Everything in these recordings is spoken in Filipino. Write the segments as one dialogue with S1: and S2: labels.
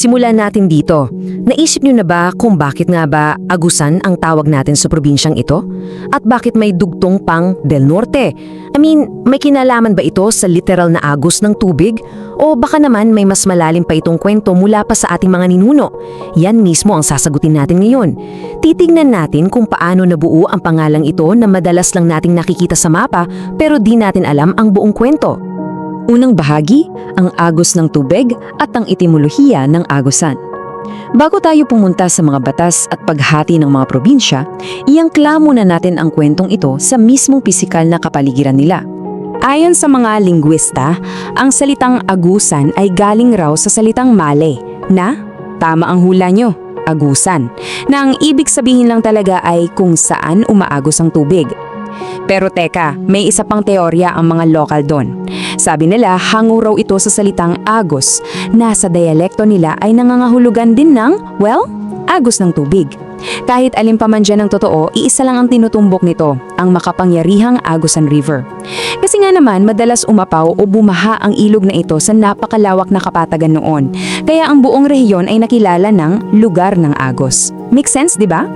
S1: Simulan natin dito. Naisip niyo na ba kung bakit nga ba Agusan ang tawag natin sa probinsyang ito? At bakit may dugtong pang Del Norte? May kinalaman ba ito sa literal na agos ng tubig? O baka naman may mas malalim pa itong kwento mula pa sa ating mga ninuno? Yan mismo ang sasagutin natin ngayon. Titignan natin kung paano nabuo ang pangalang ito na madalas lang nating nakikita sa mapa pero di natin alam ang buong kwento. Unang bahagi, ang agos ng tubig at ang etimolohiya ng Agusan. Bago tayo pumunta sa mga batas at paghati ng mga probinsya, iangkla muna natin ang kwentong ito sa mismong pisikal na kapaligiran nila. Ayon sa mga lingwista, ang salitang Agusan ay galing raw sa salitang Malay na, tama ang hula nyo, Agusan, na ang ibig sabihin lang talaga ay kung saan umaagos ang tubig. Pero teka, may isa pang teorya ang mga lokal doon. Sabi nila, hango raw ito sa salitang agos, na sa dialekto nila ay nangangahulugan din ng, agos ng tubig. Kahit alin pa man dyan ang totoo, iisa lang ang tinutumbok nito, ang makapangyarihang Agusan River. Kasi nga naman, madalas umapaw o bumaha ang ilog na ito sa napakalawak na kapatagan noon. Kaya ang buong rehiyon ay nakilala ng lugar ng Agos. Make sense, di ba?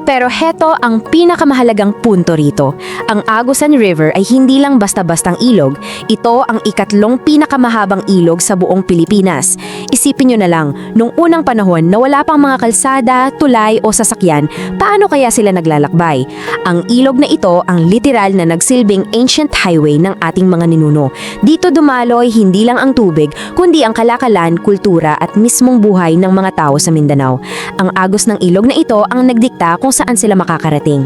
S1: Pero heto ang pinakamahalagang punto rito. Ang Agusan River ay hindi lang basta-bastang ilog, ito ang ikatlong pinakamahabang ilog sa buong Pilipinas. Isipin nyo na lang, nung unang panahon na wala pang mga kalsada, tulay o sasakyan, paano kaya sila naglalakbay? Ang ilog na ito ang literal na nagsilbing ancient highway ng ating mga ninuno. Dito dumaloy hindi lang ang tubig, kundi ang kalakalan, kultura at mismong buhay ng mga tao sa Mindanao. Ang agos ng ilog na ito ang nagdikta kung saan sila makakarating.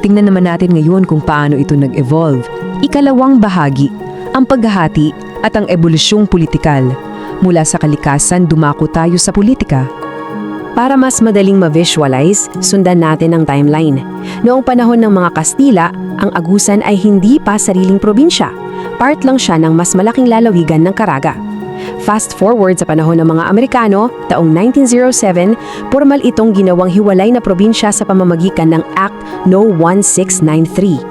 S1: Tingnan naman natin ngayon kung paano ito nag-evolve. Ikalawang bahagi, ang paghahati at ang ebolusyong politikal. Mula sa kalikasan, dumako tayo sa politika. Para mas madaling ma-visualize, sundan natin ang timeline. Noong panahon ng mga Kastila, ang Agusan ay hindi pa sariling probinsya. Part lang siya ng mas malaking lalawigan ng Caraga. Fast forward sa panahon ng mga Amerikano, taong 1907, formal itong ginawang hiwalay na probinsya sa pamamagitan ng Act No. 1693.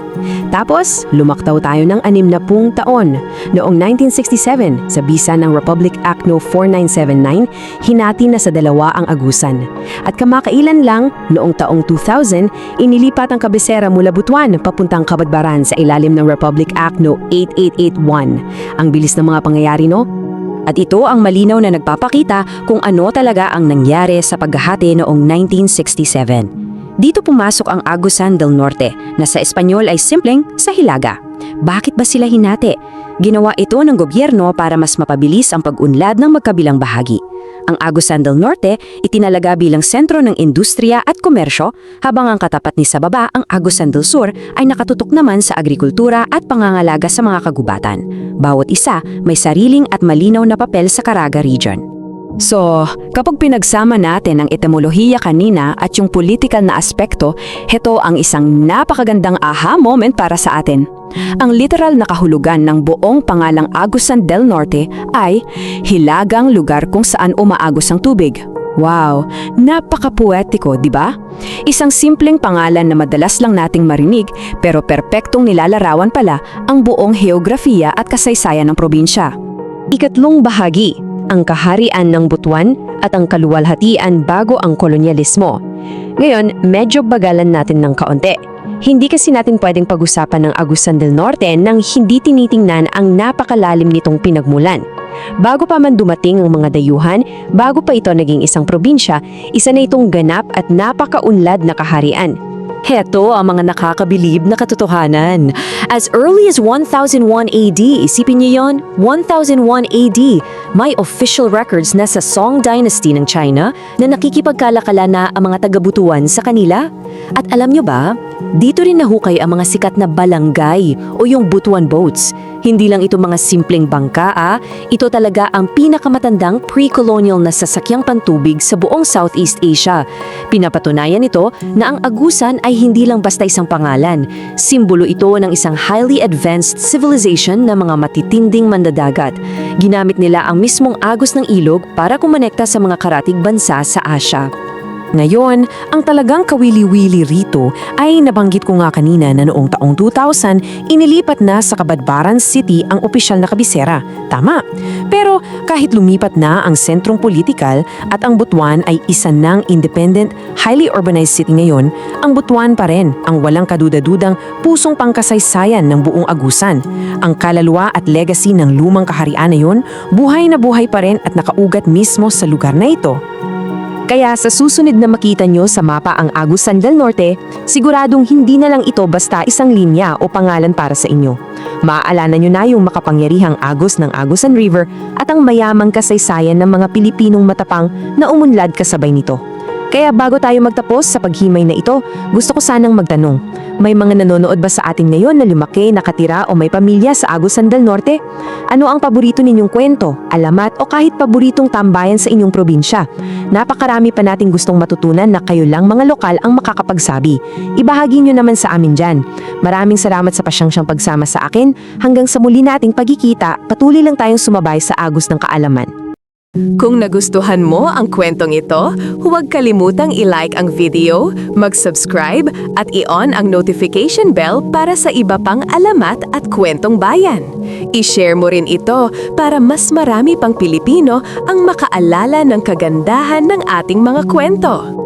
S1: Tapos, lumaktaw tayo ng 60 taon. Noong 1967, sa bisa ng Republic Act No. 4979, hinati na sa dalawa ang Agusan. At kamakailan lang, noong taong 2000, inilipat ang kabisera mula Butuan papuntang Cabadbaran sa ilalim ng Republic Act No. 8881. Ang bilis ng mga pangyayari, no? At ito ang malinaw na nagpapakita kung ano talaga ang nangyari sa paghahati noong 1967. Dito pumasok ang Agusan del Norte na sa Espanyol ay simpleng sa Hilaga. Bakit ba sila hinati? Ginawa ito ng gobyerno para mas mapabilis ang pag-unlad ng magkabilang bahagi. Ang Agusan del Norte itinalaga bilang sentro ng industriya at komersyo, habang ang katapat ni sa baba, ang Agusan del Sur, ay nakatutok naman sa agrikultura at pangangalaga sa mga kagubatan. Bawat isa may sariling at malinaw na papel sa Caraga region. So, kapag pinagsama natin ang etimolohiya kanina at yung political na aspekto, heto ang isang napakagandang aha moment para sa atin. Ang literal na kahulugan ng buong pangalang Agusan del Norte ay hilagang lugar kung saan umaagos ang tubig. Wow, napaka-poetiko, di ba? Isang simpleng pangalan na madalas lang nating marinig pero perpektong nilalarawan pala ang buong heografiya at kasaysayan ng probinsya. Ikatlong bahagi, ang kaharian ng Butuan at ang kaluwalhatian bago ang kolonyalismo. Ngayon, medyo bagalan natin ng kaunti. Hindi kasi natin pwedeng pag-usapan ng Agusan del Norte nang hindi tinitingnan ang napakalalim nitong pinagmulan. Bago pa man dumating ang mga dayuhan, bago pa ito naging isang probinsya, isa na itong ganap at napakaunlad na kaharian. Heto ang mga nakakabilib na katotohanan. As early as 1001 AD, isipin niyo yon, 1001 AD, may official records na sa Song Dynasty ng China na nakikipagkalakala na ang mga taga-Butuan sa kanila. At alam niyo ba, dito rin nahukay ang mga sikat na balangay o yung Butuan boats. Hindi lang ito mga simpleng bangka, ito talaga ang pinakamatandang pre-colonial na sasakyang pantubig sa buong Southeast Asia. Pinapatunayan ito na ang Agusan ay hindi lang basta isang pangalan. Simbolo ito ng isang highly advanced civilization na mga matitinding mandadagat. Ginamit nila ang mismong agos ng ilog para kumonekta sa mga karatig bansa sa Asia.
S2: Ngayon, ang talagang kawili-wili rito ay nabanggit ko nga kanina na noong taong 2000, inilipat na sa Cabadbaran City ang opisyal na kabisera. Tama. Pero kahit lumipat na ang sentrong politikal at ang Butuan ay isa ng independent, highly urbanized city ngayon, ang Butuan pa rin ang walang kaduda-dudang pusong pangkasaysayan ng buong Agusan. Ang kaluluwa at legacy ng lumang kaharian na yun, buhay na buhay pa rin at nakaugat mismo sa lugar na ito.
S1: Kaya sa susunod na makita nyo sa mapa ang Agusan del Norte, siguradong hindi na lang ito basta isang linya o pangalan para sa inyo. Maaalala nyo na yung makapangyarihang agos ng Agusan River at ang mayamang kasaysayan ng mga Pilipinong matapang na umunlad kasabay nito. Kaya bago tayo magtapos sa paghimay na ito, gusto ko sanang magtanong, may mga nanonood ba sa atin ngayon na lumaki, nakatira o may pamilya sa Agusan del Norte? Ano ang paborito ninyong kwento, alamat o kahit paboritong tambayan sa inyong probinsya? Napakarami pa nating gustong matutunan na kayo lang mga lokal ang makakapagsabi. Ibahagi nyo naman sa amin dyan. Maraming salamat sa pasyangsyang pagsama sa akin. Hanggang sa muli nating pagkikita, patuloy lang tayong sumabay sa agos ng kaalaman.
S3: Kung nagustuhan mo ang kwentong ito, huwag kalimutang i-like ang video, mag-subscribe at i-on ang notification bell para sa iba pang alamat at kwentong bayan. I-share mo rin ito para mas marami pang Pilipino ang makaalala ng kagandahan ng ating mga kwento.